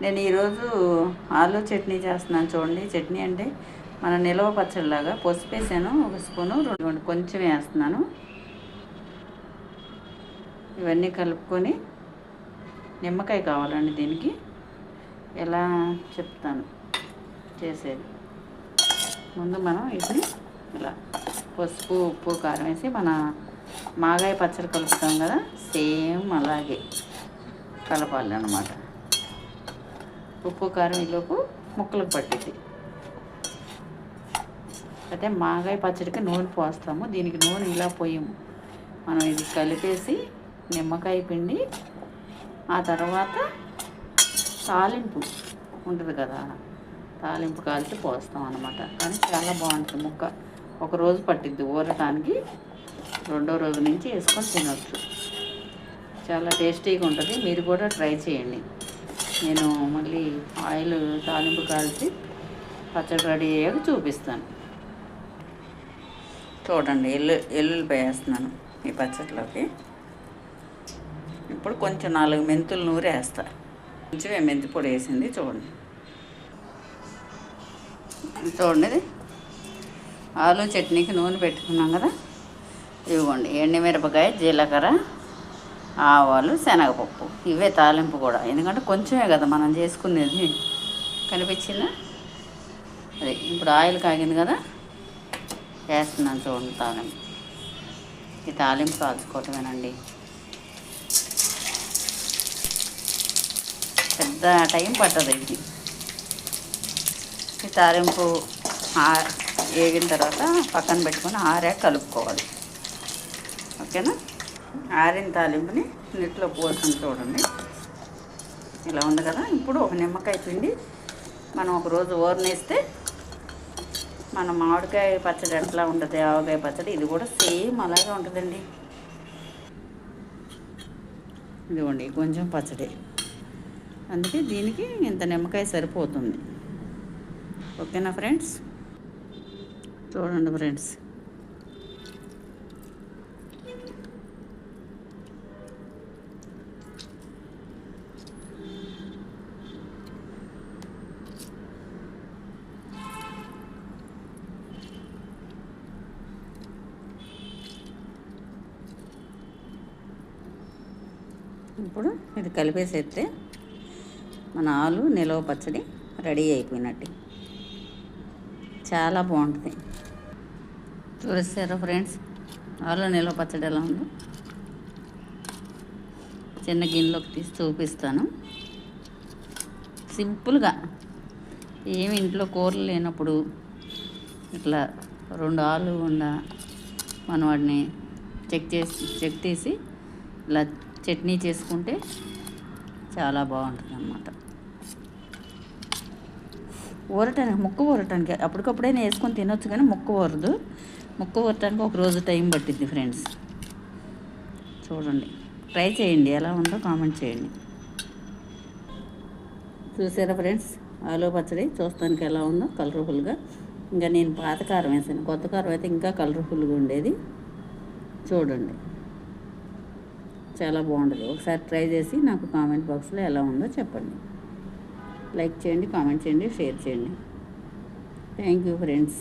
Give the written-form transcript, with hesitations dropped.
నేను ఈరోజు ఆలు చట్నీ చేస్తున్నాను చూడండి. చట్నీ అంటే మన నిలవ పచ్చడిలాగా పసుపు వేసాను, 1 స్పూను, 2 కొంచెం వేస్తున్నాను. ఇవన్నీ కలుపుకొని నిమ్మకాయ కావాలండి దీనికి. ఎలా చెప్తాను చేసేది. ముందు మనం ఇది ఇలా పసుపు, ఉప్పు, కారం వేసి మన మాగాయ పచ్చడి కలుపుతాం కదా, సేమ్ అలాగే కలపాలి అన్నమాట. ఉప్పు కారం ఈలోపు ముక్కలకు పట్టింది. అయితే మాగాయ పచ్చడికి నూనె పోస్తాము, దీనికి నూనె ఇలా పోయము. మనం ఇది కలిపేసి నిమ్మకాయ పిండి ఆ తర్వాత తాలింపు ఉంటుంది కదా, తాలింపు కాల్చి పోస్తాం అన్నమాట. కానీ చాలా బాగుంటుంది ముక్క. ఒకరోజు పట్టిద్ది ఊరటానికి, రెండో రోజు నుంచి వేసుకొని తినవచ్చు. చాలా టేస్టీగా ఉంటుంది. మీరు కూడా ట్రై చేయండి. నేను మళ్ళీ ఆయిల్ తాలింపు కాల్చి పచ్చడి రెడీ అయ్యాక చూపిస్తాను. చూడండి, ఎల్లుల్లిపాయ వేస్తున్నాను ఈ పచ్చడిలోకి. ఇప్పుడు కొంచెం 4 మెంతులు నూరి వేస్తా. కొంచెం మెంతి పొడి వేసింది చూడండి. చూడండి, ఆలు చట్నీకి నూనె పెట్టుకున్నాం కదా, ఇవ్వండి ఎండుమిరపకాయ, జీలకర్ర, ఆవాలు, శనగపప్పు. ఇవే తాలింపు కూడా, ఎందుకంటే కొంచెమే కదా మనం చేసుకునేది. కనిపించిందా? అదే ఇప్పుడు ఆయిల్ కాగింది కదా, వేస్తున్నాను చూడండి తాలింపు. ఈ తాలింపు కాల్చుకోవటమేనండి. పెద్ద టైం పట్టదు ఇది. ఈ తాలింపు వేగిన తర్వాత పక్కన పెట్టుకొని ఆరాక కలుపుకోవాలి. ఓకేనా? ఆరిన తాలింపుని నీటిలో పోసి చూడండి. ఇలా ఉంది కదా. ఇప్పుడు ఒక నిమ్మకాయ పిండి మనం ఒకరోజు ఊరనేస్తే మన మామిడికాయ పచ్చడి ఎట్లా ఉంటుంది, ఆవకాయ పచ్చడి, ఇది కూడా సేమ్ అలాగే ఉంటుందండి. ఇదిగోండి కొంచెం పచ్చడి, అందుకే దీనికి ఇంత నిమ్మకాయ సరిపోతుంది. ఓకేనా ఫ్రెండ్స్? చూడండి ఫ్రెండ్స్, ఇప్పుడు ఇది కలిపేసేస్తే మన ఆలు నిలవ పచ్చడి రెడీ అయిపోయినట్టు. చాలా బాగుంటుంది. చూసారా ఫ్రెండ్స్, ఆలు నిలవ పచ్చడి ఎలా ఉందో? చిన్న గిన్నెలోకి తీసి చూపిస్తాను. సింపుల్గా, ఏమి ఇంట్లో కూరలు లేనప్పుడు ఇట్లా 2 ఆలు మనం వాటిని చెక్ తీసి ఇలా చట్నీ చేసుకుంటే చాలా బాగుంటుంది అన్నమాట. ఊరటానికి, ముక్క ఊరటానికి అప్పటికప్పుడైనా వేసుకొని తినొచ్చు, కానీ ముక్క ఊరదు. ముక్క ఊరటానికి ఒక రోజు టైం పట్టిద్ది ఫ్రెండ్స్. చూడండి, ట్రై చేయండి, ఎలా ఉందో కామెంట్ చేయండి. చూసారా ఫ్రెండ్స్, ఆలు పచ్చడి చూస్తానికి ఎలా ఉందో కలర్ఫుల్గా. ఇంకా నేను పాత కారం వేసాను, కొత్త కారం అయితే ఇంకా కలర్ఫుల్గా ఉండేది. చూడండి, చాలా బాగుంటుంది. ఒకసారి ట్రై చేసి నాకు కామెంట్ బాక్స్లో ఎలా ఉందో చెప్పండి. లైక్ చేయండి, కామెంట్ చేయండి, షేర్ చేయండి. Thank you friends.